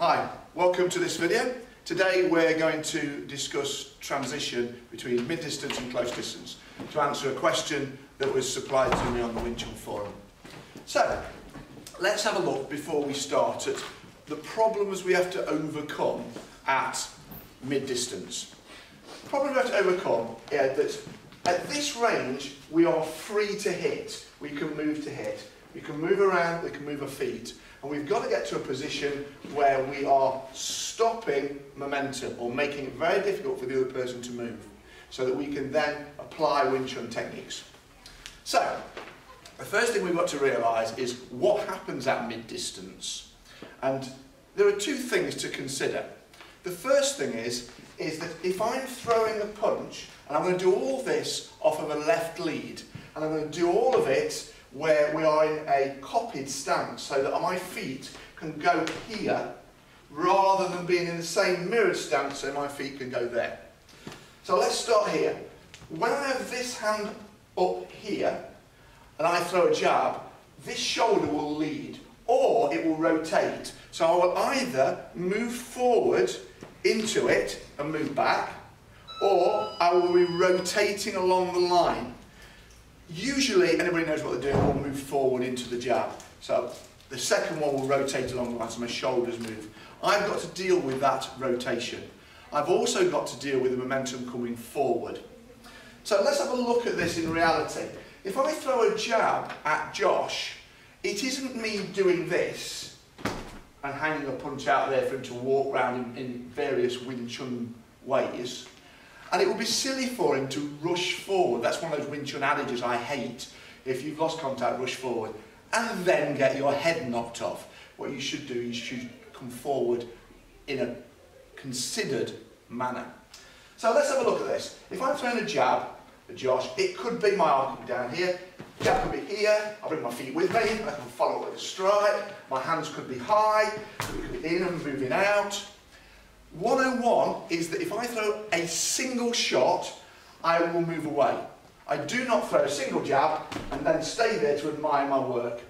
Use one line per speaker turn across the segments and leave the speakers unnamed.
Hi, welcome to this video. Today we're going to discuss transition between mid-distance and close distance to answer a question that was supplied to me on the Wing Chun forum. So, let's have a look before we start at the problems we have to overcome at mid-distance. The problem we have to overcome is that at this range we are free to hit. We can move to hit. We can move around, we can move our feet. And we've got to get to a position where we are stopping momentum or making it very difficult for the other person to move so that we can then apply Wing Chun techniques. So, the first thing we've got to realise is what happens at mid-distance. And there are two things to consider. The first thing is that if I'm throwing a punch, and I'm going to do all this off of a left lead, and I'm going to do all of it where we are in a copied stance so that my feet can go here rather than being in the same mirrored stance so my feet can go there. So let's start here. When I have this hand up here and I throw a jab, this shoulder will lead or it will rotate. So I will either move forward into it and move back, or I will be rotating along the line. Usually, anybody knows what they're doing, will move forward into the jab. So the second one will rotate along the line, so my shoulders move. I've got to deal with that rotation. I've also got to deal with the momentum coming forward. So let's have a look at this in reality. If I throw a jab at Josh, it isn't me doing this and hanging a punch out there for him to walk around in various Wing Chun ways. And it would be silly for him to rush forward. That's one of those Wing Chun adages I hate. If you've lost contact, rush forward. And then get your head knocked off. What you should do is you should come forward in a considered manner. So let's have a look at this. If I'm throwing a jab at Josh, it could be my arm could be down here. Jab could be here. I'll bring my feet with me. I can follow it with a stride. My hands could be high. It could be in and moving out. 101 is that if I throw a single shot, I will move away. I do not throw a single jab and then stay there to admire my work.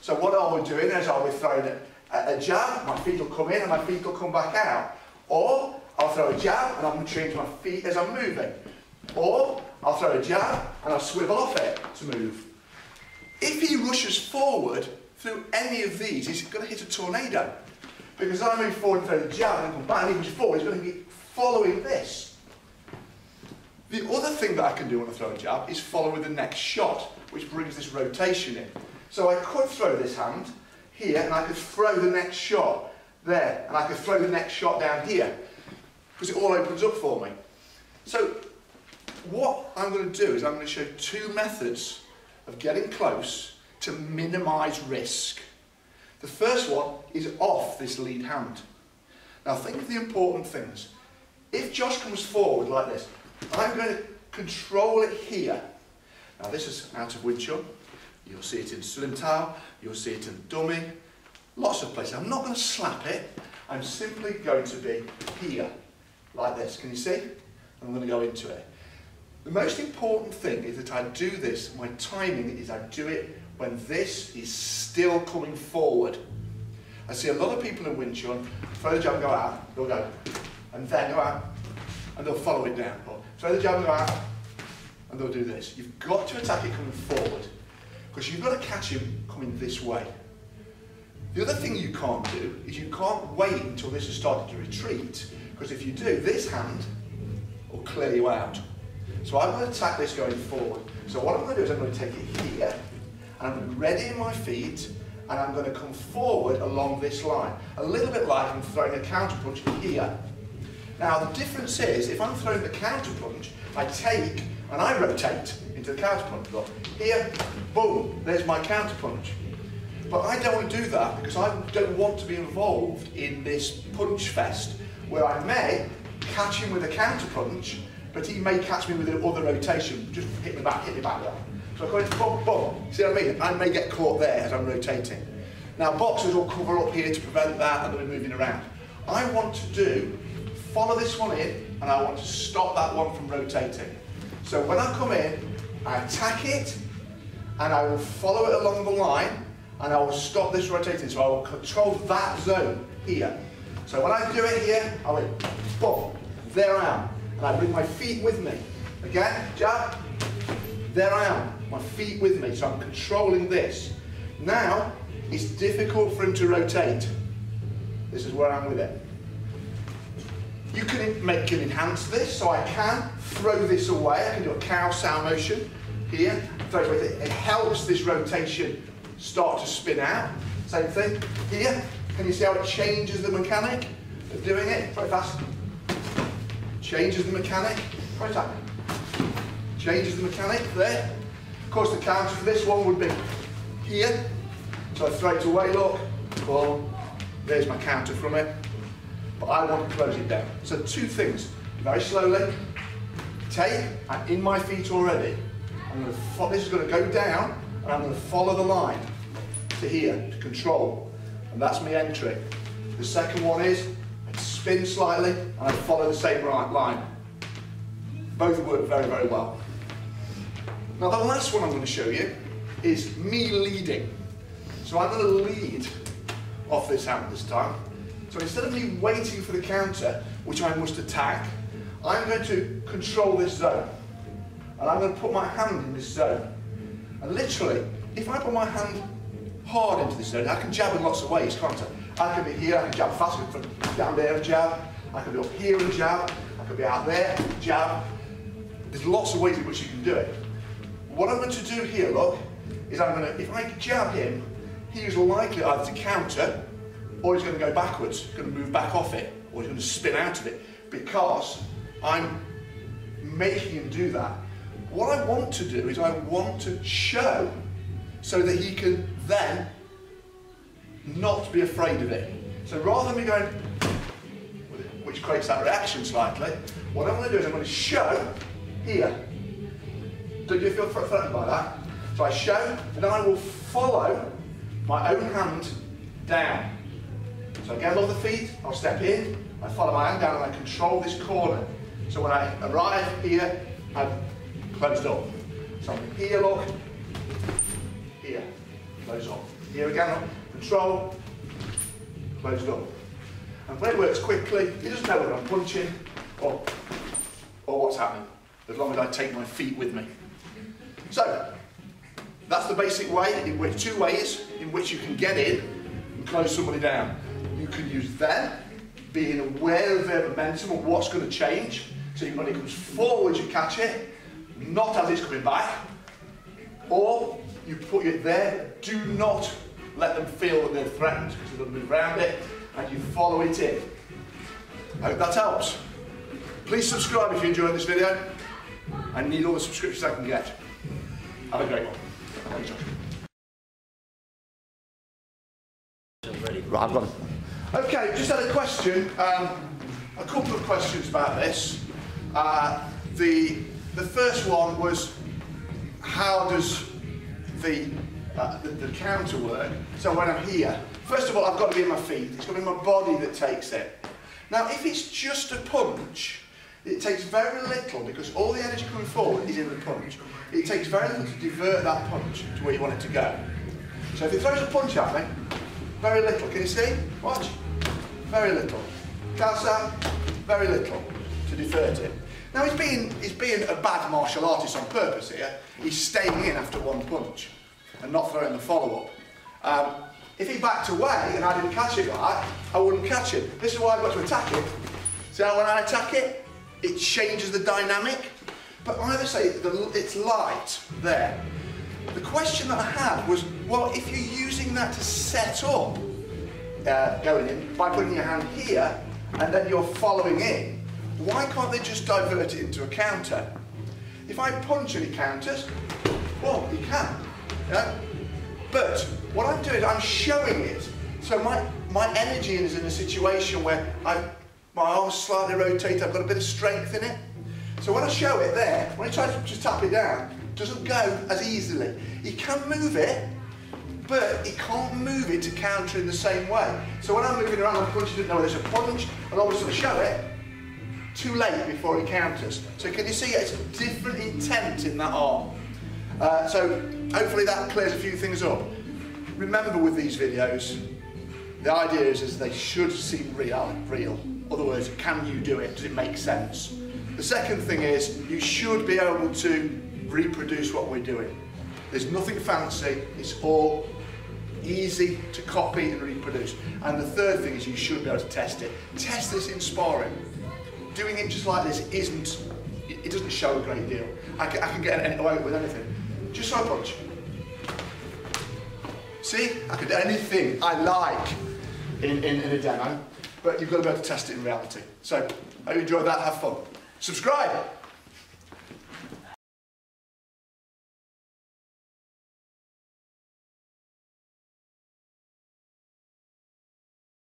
So what I will be doing is I'll be throwing a jab, my feet will come in and my feet will come back out. Or I'll throw a jab and I'm change my feet as I'm moving. Or I'll throw a jab and I'll swivel off it to move. If he rushes forward through any of these, he's going to hit a tornado. Because I move forward and throw the jab and come back and he moves forward, he's going to be following this. The other thing that I can do when I throw a jab is follow with the next shot, which brings this rotation in. So I could throw this hand here and I could throw the next shot there and I could throw the next shot down here because it all opens up for me. So what I'm going to do is I'm going to show two methods of getting close to minimise risk. The first one is off this lead hand. Now think of the important things. If Josh comes forward like this, I'm going to control it here. Now this is out of Wing Chun. You'll see it in Slim Tao, you'll see it in Dummy, lots of places. I'm not going to slap it, I'm simply going to be here, like this. Can you see? I'm going to go into it. The most important thing is that I do this, my timing is I do it when this is still coming forward. I see a lot of people in Wing Chun throw the jab and go out, they'll go, and then go out, and they'll follow it down. Or throw the jab and go out, and they'll do this. You've got to attack it coming forward, because you've got to catch him coming this way. The other thing you can't do is you can't wait until this has started to retreat, because if you do, this hand will clear you out. So I'm going to attack this going forward. So what I'm going to do is I'm going to take it here, and I'm going to ready in my feet, and I'm going to come forward along this line. A little bit like I'm throwing a counter punch here. Now the difference is, if I'm throwing the counter punch, I take and I rotate into the counter punch. Look, here, boom, there's my counter punch. But I don't want to do that because I don't want to be involved in this punch fest where I may catch him with a counter punch, but he may catch me with another rotation, just hit me back there. So I go into boom, boom. See what I mean? I may get caught there as I'm rotating. Now boxers will cover up here to prevent that and they'll be moving around. I want to follow this one in and I want to stop that one from rotating. So when I come in, I attack it and I will follow it along the line and I will stop this rotating, so I will control that zone here. So when I do it here, I will boom, there I am, and I bring my feet with me. Again, jab, there I am, my feet with me, so I'm controlling this. Now, it's difficult for him to rotate. This is where I'm with it. You can enhance this, so I can throw this away. I can do a cow sound motion here, throw it away. It helps this rotation start to spin out. Same thing here. Can you see how it changes the mechanic of doing it? Very fast. Changes the mechanic. Right up. Changes the mechanic there. Of course, the counter for this one would be here. So I throw it away, look. Boom. There's my counter from it. But I want to close it down. So two things. Very slowly. Take, I'm in my feet already. This is going to go down, and I'm going to follow the line to here, to control. And that's my entry. The second one is, I spin slightly, and I follow the same line. Both work very, very well. Now the last one I'm going to show you is me leading. So I'm going to lead off this hand this time. So instead of me waiting for the counter, which I must attack, I'm going to control this zone. And I'm going to put my hand in this zone. And literally, if I put my hand hard into this zone, I can jab in lots of ways, can't I? I can be here, I can jab fast, I can down there and jab. I can be up here and jab. I can be out there, jab. There's lots of ways in which you can do it. What I'm going to do here, look, is I'm going to, if I jab him, he's likely either to counter, or he's going to go backwards, going to move back off it, or he's going to spin out of it, because I'm making him do that. What I want to do is I want to show so that he can then not be afraid of it. So rather than me going, which creates that reaction slightly, what I'm going to do is I'm going to show here. Don't you feel threatened by that? So I show, and then I will follow my own hand down. So I get above the feet, I'll step in, I follow my hand down, and I control this corner. So when I arrive here, I'm closed up. So I'm here, look, here, close up. Here again, look, control, closed up. And when it works quickly, he doesn't know whether I'm punching or what's happening, as long as I take my feet with me. So, that's the basic way, in which two ways in which you can get in and close somebody down. You can use them, being aware of their momentum and what's going to change. So when it comes forward, you catch it, not as it's coming back. Or you put it there, do not let them feel that they're threatened, because they're going to move around it, and you follow it in. I hope that helps. Please subscribe if you enjoyed this video. I need all the subscriptions I can get. Have a great one. Thanks, Josh. Right, I've got it. Okay, just had a question, a couple of questions about this. The first one was, how does the counter work? So when I'm here, first of all, I've got to be in my feet. It's got to be my body that takes it. Now, if it's just a punch, it takes very little, because all the energy coming forward is in the punch. It takes very little to divert that punch to where you want it to go. So if he throws a punch at me, very little. Can you see? Watch. Very little. Casa, very little to divert it. Now he's being a bad martial artist on purpose here. He's staying in after one punch and not throwing the follow-up. If he backed away and I didn't catch it right, I wouldn't catch him. This is why I've got to attack it. See how when I attack it, it changes the dynamic? But either say it's light there. The question that I had was, well, if you're using that to set up going in, by putting your hand here, and then you're following in, why can't they just divert it into a counter? If I punch and he counters, well, he can. Yeah? But what I'm doing, I'm showing it. So my energy is in a situation where my arms slightly rotate, I've got a bit of strength in it. So when I show it there, when he tries to just tap it down, it doesn't go as easily. He can move it, but he can't move it to counter in the same way. So when I'm moving around, I'm punching, didn't know there's a punch, and all of a sudden show it, too late before he counters. So can you see it's different intent in that arm? So hopefully that clears a few things up. remember with these videos, the idea is they should seem real. In other words, can you do it? Does it make sense? The second thing is, you should be able to reproduce what we're doing. There's nothing fancy, it's all easy to copy and reproduce. And the third thing is, you should be able to test it. Test this in sparring. Doing it just like this it doesn't show a great deal. I can get away with anything. Just so I punch. See, I can do anything I like in a demo, but you've got to be able to test it in reality. So, I hope you enjoyed that, have fun. Subscribe!